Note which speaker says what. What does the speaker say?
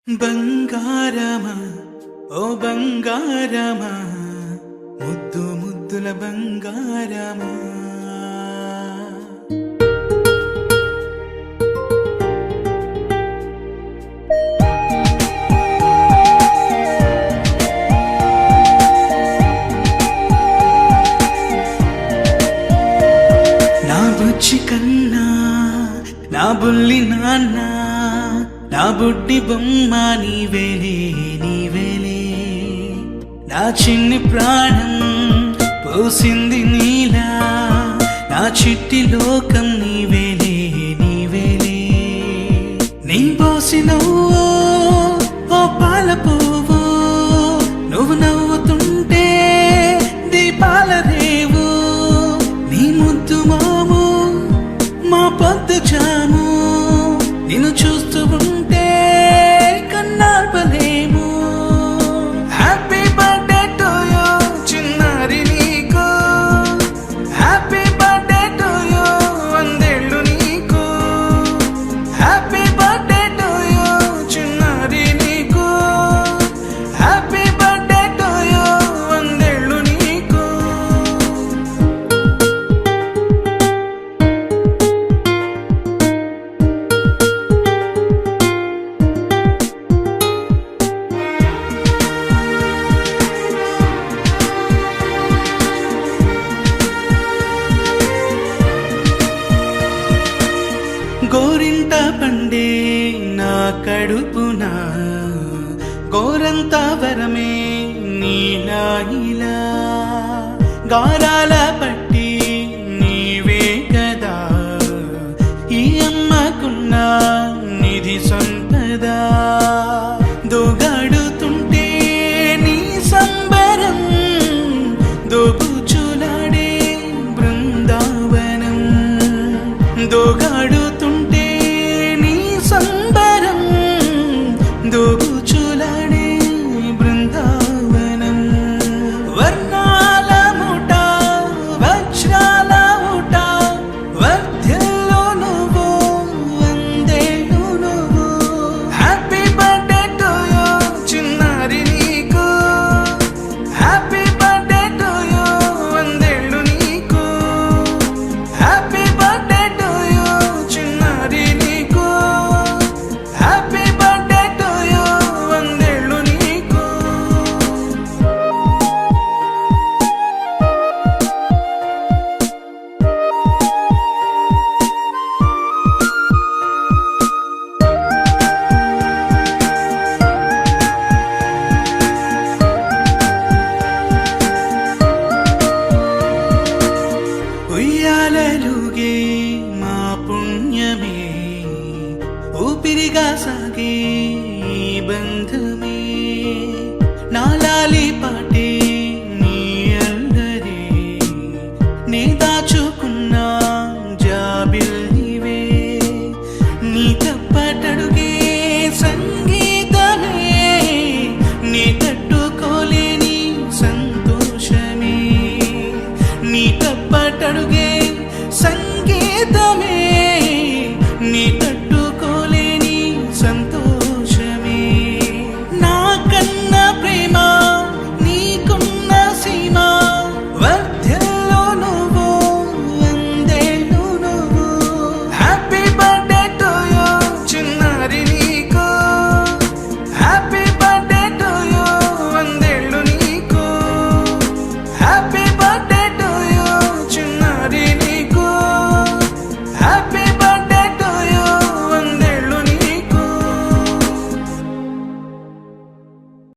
Speaker 1: బంగారమా ఓ బంగారమా ముద్దు ముద్దుల బంగారమా నా బుజ్జి కన్నా నా బుల్లి నాన్న నా బుడ్డి బొమ్మ నీవేలే నీవేలే నా చిన్ని ప్రాణం పోసింది నీలా నా చిట్టి లోకం నీవేలే నీవేలే నీ పోసినవో ఓ పాల పువ్వు నువ్వు నవ్వుతుంటే దీపాల రేవు నీ ముద్దు మాము మా పొద్దు జాము నిన్ను చూస్తూ ఉంటే కన్నార్పలేము. హ్యాపీ బర్త్డే టు యూ చిన్నారి నీకు, హ్యాపీ బర్త్డే టు యూ వందేళ్ళు నీకు, హ్యాపీ బర్త్డే టు యూ చిన్నారి నీకు, హ్యాపీ బర్త్డే టు యూ వందేళ్ళు నీకు. గోరింట పండే నా కడుపున గోరంత వరమే నీలా ఇలా గారాల పట్టి నీవే కదా ఈ అమ్మకున్న నిధి సంపద దోగాడుతుంటే నీ సంబరం దోబుచులాడే బృందావనం దోగాడు దోబుచులాడే బృందావనం వర్ణాల ముఠ వజ్రాల ముఠ వర్ధ్యలో నువ్వు వందేళ్ళు నువ్వు. హ్యాపీ బర్త్డే టు యూ చిన్నారి నీకు, హ్యాపీ బర్త్డే టు యూ వందేళ్ళు నీకు, హ్యాపీ బర్త్డే టు యూ చిన్నారి నీకు, హ్యాపీ ఉయ్యాలలుగే మా పుణ్యమే ఊపిరిగా సాగే ఈ బంధమే నాలాలి పాట